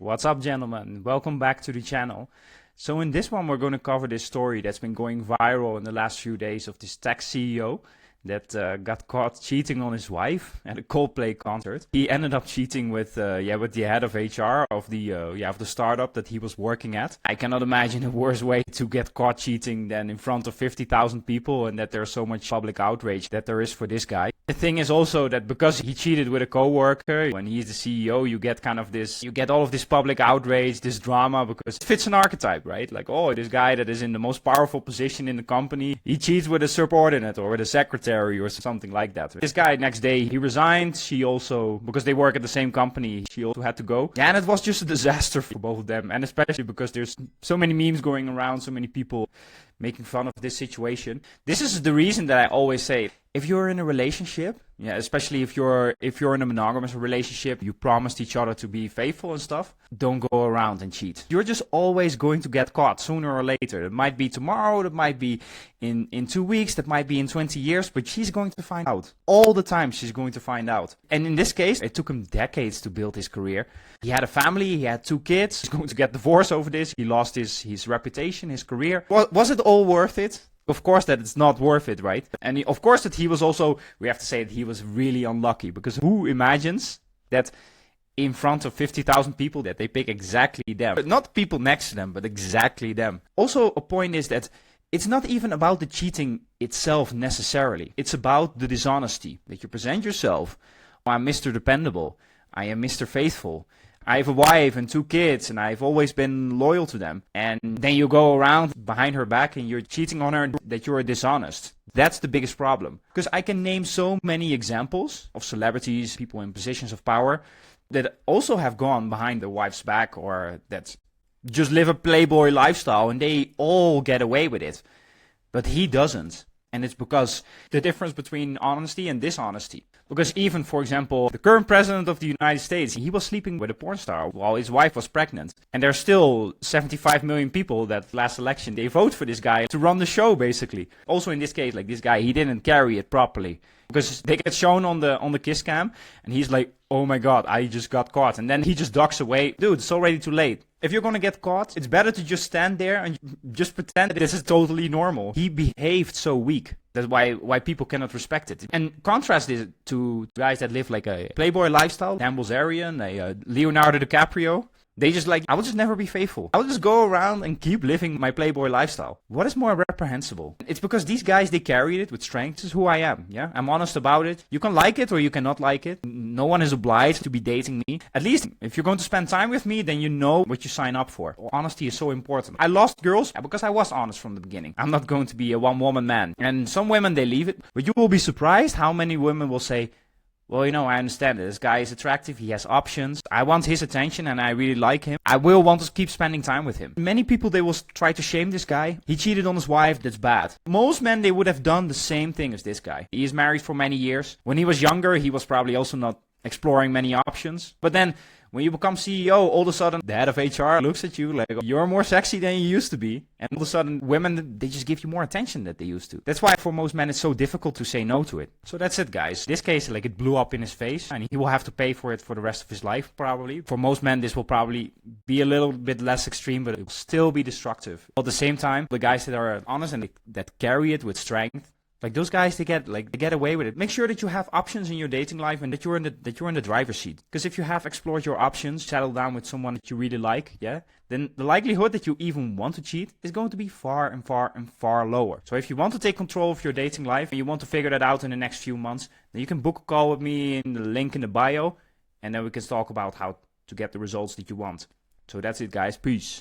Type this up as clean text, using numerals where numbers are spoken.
What's up, gentlemen? Welcome back to the channel. So in this one, we're going to cover this story that's been going viral in the last few days of this tech CEO that got caught cheating on his wife at a Coldplay concert. He ended up cheating with the head of HR of the startup that he was working at. I cannot imagine a worse way to get caught cheating than in front of 50,000 people, and that there's so much public outrage that there is for this guy. The thing is also that because he cheated with a coworker, when he's the CEO, you get all of this public outrage, this drama, because it fits an archetype, right? Like, oh, this guy that is in the most powerful position in the company, he cheats with a subordinate or with a secretary or something like that. This guy, next day, he resigned. She also, because they work at the same company, she also had to go. Yeah, and it was just a disaster for both of them, and especially because there's so many memes going around, so many people making fun of this situation. This is the reason that I always say, if you're in a relationship, especially if you're in a monogamous relationship, you promised each other to be faithful and stuff, don't go around and cheat. You're just always going to get caught sooner or later. It might be tomorrow, that might be in 2 weeks, that might be in 20 years, but she's going to find out. All the time she's going to find out. And in this case, it took him decades to build his career. He had a family, he had 2 kids, he's going to get divorced over this, he lost his reputation, his career. Was it all worth it? Of course that it's not worth it, right? And of course that he was also, we have to say that he was really unlucky, because who imagines that in front of 50,000 people that they pick exactly them? But not people next to them, but exactly them. Also, a point is that it's not even about the cheating itself necessarily. It's about the dishonesty, that you present yourself. Oh, I'm Mr. Dependable. I am Mr. Faithful. I have a wife and 2 kids, and I've always been loyal to them. And then you go around behind her back and you're cheating on her, that you're dishonest. That's the biggest problem. Because I can name so many examples of celebrities, people in positions of power, that also have gone behind their wife's back, or that just live a playboy lifestyle and they all get away with it. But he doesn't. And it's because the difference between honesty and dishonesty. Because even, for example, the current president of the United States, he was sleeping with a porn star while his wife was pregnant. And there's still 75 million people that last election, they vote for this guy to run the show, basically. Also in this case, like this guy, he didn't carry it properly. Because they get shown on the kiss cam, and he's like, oh my god, I just got caught. And then he just ducks away. Dude, it's already too late. If you're gonna get caught, it's better to just stand there and just pretend that this is totally normal. He behaved so weak. That's why people cannot respect it. And contrast this to guys that live like a playboy lifestyle, Dan Bilzerian, a Leonardo DiCaprio. They just like, I will just never be faithful. I will just go around and keep living my playboy lifestyle. What is more reprehensible? It's because these guys, they carried it with strength. This is who I am, yeah? I'm honest about it. You can like it or you cannot like it. No one is obliged to be dating me. At least, if you're going to spend time with me, then you know what you sign up for. Honesty is so important. I lost girls because I was honest from the beginning. I'm not going to be a one-woman man. And some women, they leave it. But you will be surprised how many women will say, well, I understand it. This guy is attractive. He has options. I want his attention and I really like him. I will want to keep spending time with him. Many people, they will try to shame this guy. He cheated on his wife. That's bad. Most men, they would have done the same thing as this guy. He is married for many years. When he was younger, he was probably also not exploring many options. But then when you become CEO, all of a sudden the head of HR looks at you like you're more sexy than you used to be. And all of a sudden women, they just give you more attention than they used to. That's why for most men it's so difficult to say no to it. So that's it, guys. This case, like, it blew up in his face and he will have to pay for it for the rest of his life probably. For most men this will probably be a little bit less extreme, but it will still be destructive. At the same time, the guys that are honest and that carry it with strength, like those guys, they get away with it. Make sure that you have options in your dating life and that you're in the driver's seat. Because if you have explored your options, settled down with someone that you really like, yeah, then the likelihood that you even want to cheat is going to be far and far and far lower. So if you want to take control of your dating life and you want to figure that out in the next few months, then you can book a call with me in the link in the bio, and then we can talk about how to get the results that you want. So that's it, guys. Peace.